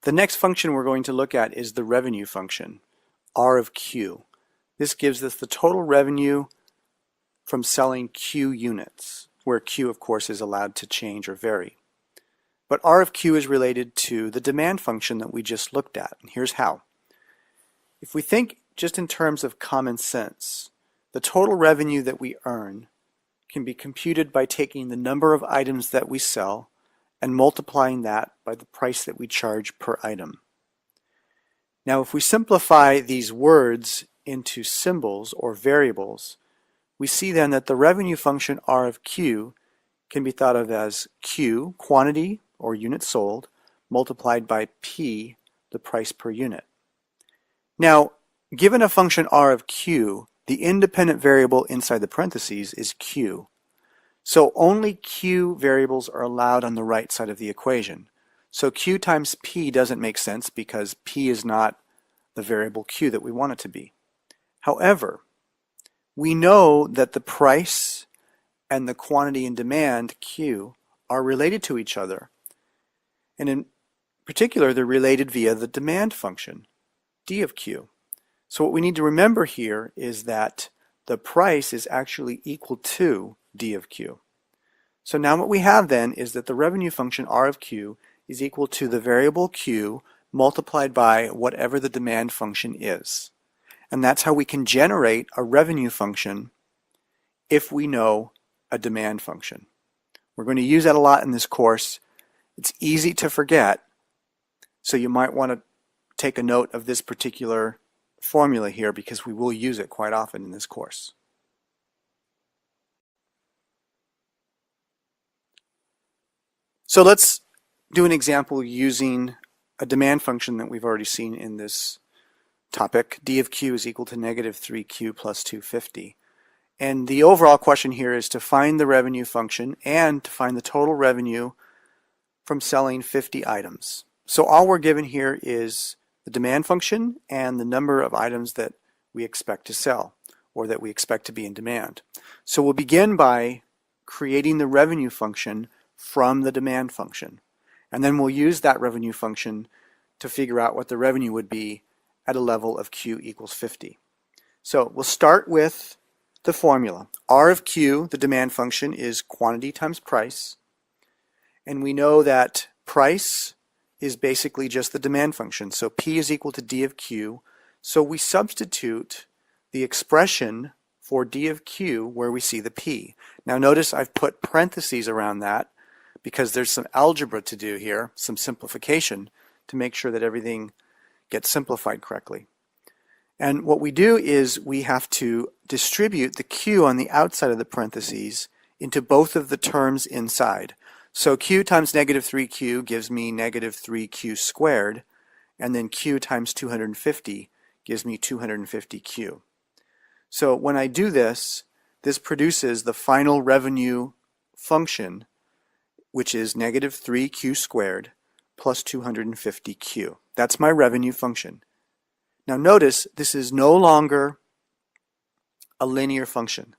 The next function we're going to look at is the revenue function, R of Q. This gives us the total revenue from selling Q units, where Q, of course, is allowed to change or vary. But R of Q is related to the demand function that we just looked at, and here's how. If we think just in terms of common sense, the total revenue that we earn can be computed by taking the number of items that we sell and multiplying that by the price that we charge per item. Now, if we simplify these words into symbols or variables, we see then that the revenue function R of Q can be thought of as Q, quantity or units sold, multiplied by P, the price per unit. Now, given a function R of Q, the independent variable inside the parentheses is Q. So only Q variables are allowed on the right side of the equation. So Q times P doesn't make sense because P is not the variable Q that we want it to be. However, we know that the price and the quantity and demand, Q, are related to each other. And in particular, they're related via the demand function, D of Q. So what we need to remember here is that the price is actually equal to D of Q. So now what we have then is that the revenue function R of Q is equal to the variable Q multiplied by whatever the demand function is. And that's how we can generate a revenue function if we know a demand function. We're going to use that a lot in this course. It's easy to forget, so you might want to take a note of this particular formula here because we will use it quite often in this course. So let's do an example using a demand function that we've already seen in this topic. D of Q is equal to negative 3Q plus 250. And the overall question here is to find the revenue function and to find the total revenue from selling 50 items. So all we're given here is the demand function and the number of items that we expect to sell or that we expect to be in demand. So we'll begin by creating the revenue function from the demand function. And then we'll use that revenue function to figure out what the revenue would be at a level of Q equals 50. So we'll start with the formula. R of Q, the demand function, is quantity times price. And we know that price is basically just the demand function. So P is equal to D of Q. So we substitute the expression for D of Q where we see the P. Now notice I've put parentheses around that because there's some algebra to do here, some simplification to make sure that everything gets simplified correctly. And what we do is we have to distribute the Q on the outside of the parentheses into both of the terms inside. So Q times negative 3Q gives me negative 3Q squared, and then Q times 250 gives me 250Q. So when I do this, this produces the final revenue function, which is negative 3Q squared plus 250Q. That's my revenue function. Now notice this is no longer a linear function.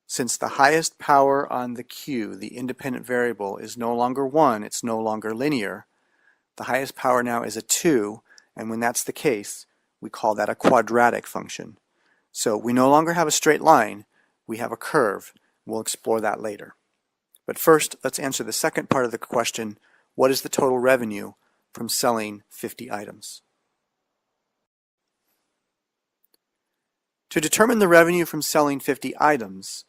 Since the highest power on the Q, the independent variable, is no longer 1, it's no longer linear, the highest power now is a 2, and when that's the case, we call that a quadratic function. So we no longer have a straight line, we have a curve. We'll explore that later. But first, let's answer the second part of the question, what is the total revenue from selling 50 items? To determine the revenue from selling 50 items,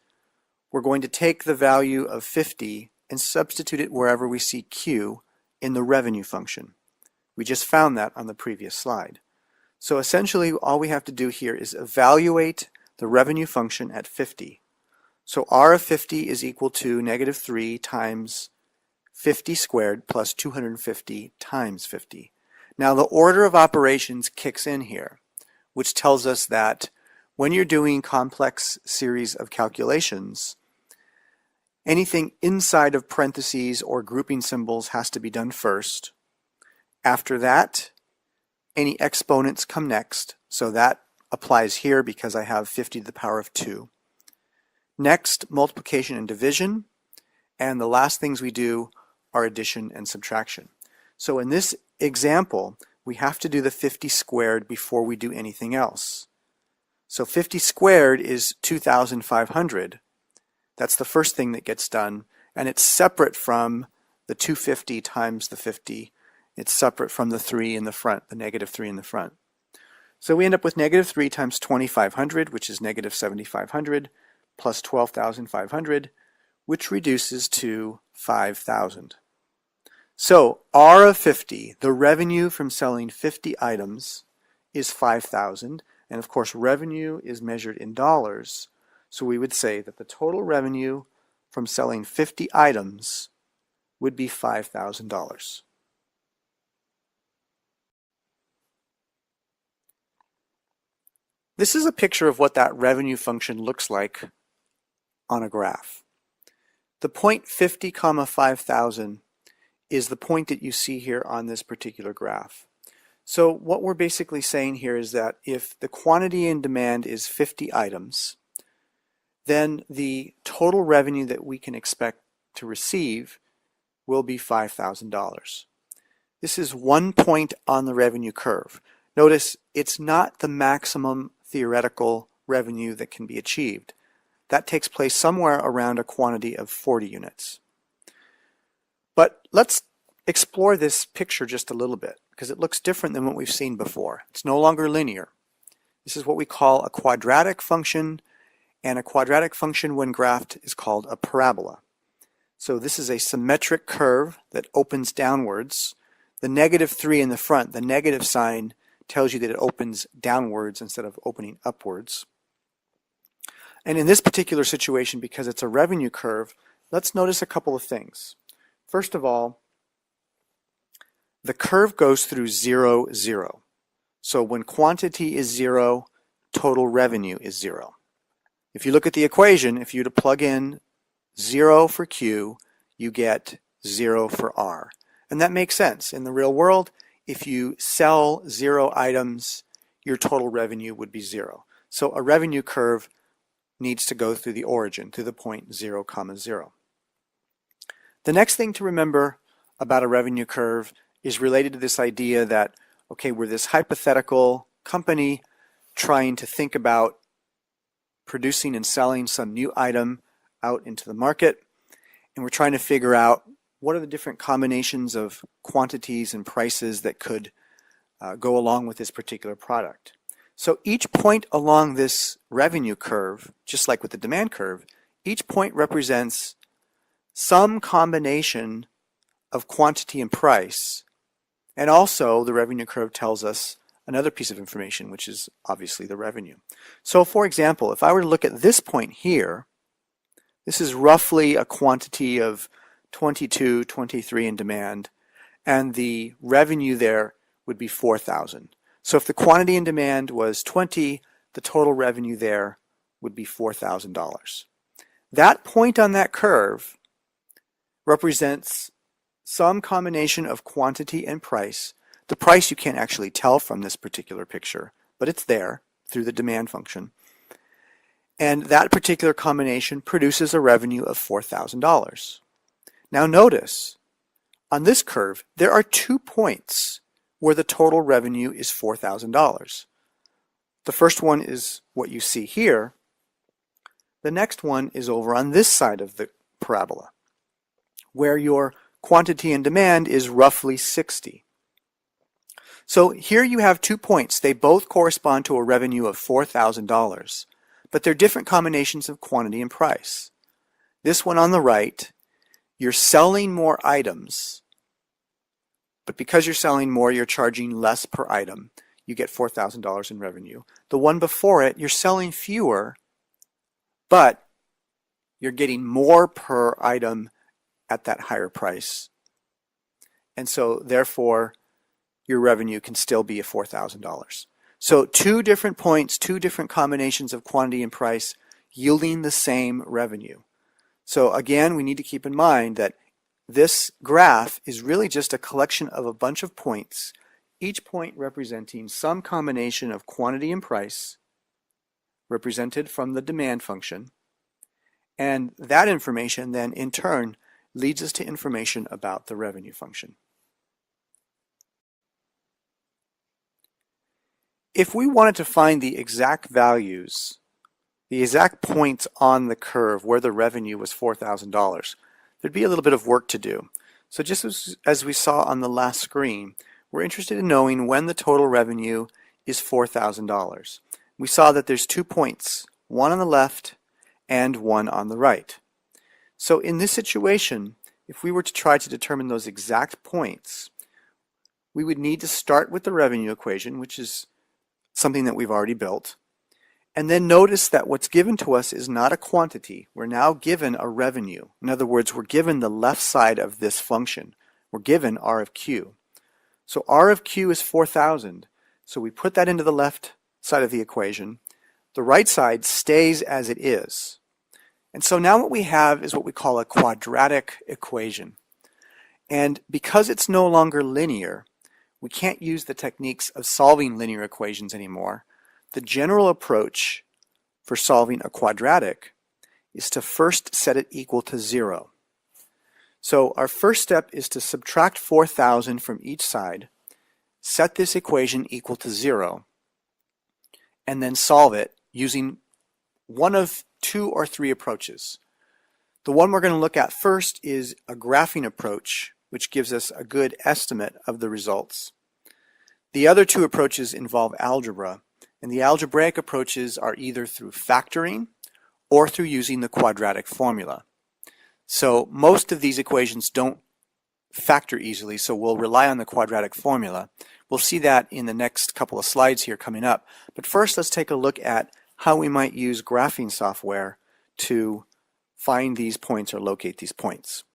we're going to take the value of 50 and substitute it wherever we see Q in the revenue function. We just found that on the previous slide. So essentially all we have to do here is evaluate the revenue function at 50. So R of 50 is equal to negative 3 times 50 squared plus 250 times 50. Now the order of operations kicks in here, which tells us that when you're doing complex series of calculations, anything inside of parentheses or grouping symbols has to be done first. After that, any exponents come next, so that applies here because I have 50 to the power of 2. Next, multiplication and division, and the last things we do are addition and subtraction. So in this example, we have to do the 50 squared before we do anything else. So 50 squared is 2,500. That's the first thing that gets done, and it's separate from the 250 times the 50. It's separate from the 3 in the front, the negative 3 in the front. So we end up with negative 3 times 2,500, which is negative 7,500, plus 12,500, which reduces to 5,000. So R of 50, the revenue from selling 50 items, is 5,000. And of course, revenue is measured in dollars. So we would say that the total revenue from selling 50 items would be $5,000. This is a picture of what that revenue function looks like on a graph. The point 50, 5,000 is the point that you see here on this particular graph. So what we're basically saying here is that if the quantity in demand is 50 items, then the total revenue that we can expect to receive will be $5,000. This is one point on the revenue curve. Notice it's not the maximum theoretical revenue that can be achieved. That takes place somewhere around a quantity of 40 units. But let's explore this picture just a little bit, because it looks different than what we've seen before. It's no longer linear. This is what we call a quadratic function, and a quadratic function when graphed is called a parabola. So this is a symmetric curve that opens downwards. The negative 3 in the front, the negative sign, tells you that it opens downwards instead of opening upwards. And in this particular situation, because it's a revenue curve, let's notice a couple of things. First of all, the curve goes through 0, 0. So when quantity is 0, total revenue is 0. If you look at the equation, if you were to plug in 0 for Q, you get 0 for R. And that makes sense. In the real world, if you sell 0 items, your total revenue would be 0. So a revenue curve needs to go through the origin, through the point 0, 0. The next thing to remember about a revenue curve is related to this idea that, okay, we're this hypothetical company trying to think about producing and selling some new item out into the market, and we're trying to figure out what are the different combinations of quantities and prices that could go along with this particular product. So each point along this revenue curve, just like with the demand curve, each point represents some combination of quantity and price. And also the revenue curve tells us another piece of information, which is obviously the revenue. So for example, if I were to look at this point here, this is roughly a quantity of 22, 23 in demand, and the revenue there would be 4,000. So if the quantity in demand was 20, the total revenue there would be $4,000. That point on that curve represents some combination of quantity and price. The price you can't actually tell from this particular picture, but it's there through the demand function. And that particular combination produces a revenue of $4,000. Now notice, on this curve, there are 2 points where the total revenue is $4,000. The first one is what you see here. The next one is over on this side of the parabola, where your quantity and demand is roughly 60. So here you have 2 points. They both correspond to a revenue of $4,000, but they're different combinations of quantity and price. This one on the right, you're selling more items, but because you're selling more, you're charging less per item. You get $4,000 in revenue. The one before it, you're selling fewer, but you're getting more per item at that higher price. And so therefore, your revenue can still be $4,000. So 2 different points, 2 different combinations of quantity and price yielding the same revenue. So again, we need to keep in mind that this graph is really just a collection of a bunch of points, each point representing some combination of quantity and price represented from the demand function. And that information then in turn leads us to information about the revenue function. If we wanted to find the exact values, the exact points on the curve where the revenue was $4,000, there'd be a little bit of work to do. So just as we saw on the last screen, we're interested in knowing when the total revenue is $4,000. We saw that there's 2 points, one on the left and one on the right. So in this situation, if we were to try to determine those exact points, we would need to start with the revenue equation, which is something that we've already built. And then notice that what's given to us is not a quantity. We're now given a revenue. In other words, we're given the left side of this function. We're given R of Q. So R of Q is 4,000. So we put that into the left side of the equation. The right side stays as it is. And so now what we have is what we call a quadratic equation. And because it's no longer linear, we can't use the techniques of solving linear equations anymore. The general approach for solving a quadratic is to first set it equal to 0. So our first step is to subtract 4,000 from each side, set this equation equal to 0, and then solve it using one of 2 or 3 approaches. The one we're going to look at first is a graphing approach, which gives us a good estimate of the results. The other 2 approaches involve algebra, and the algebraic approaches are either through factoring or through using the quadratic formula. So most of these equations don't factor easily, so we'll rely on the quadratic formula. We'll see that in the next couple of slides here coming up. But first, let's take a look at how we might use graphing software to find these points or locate these points.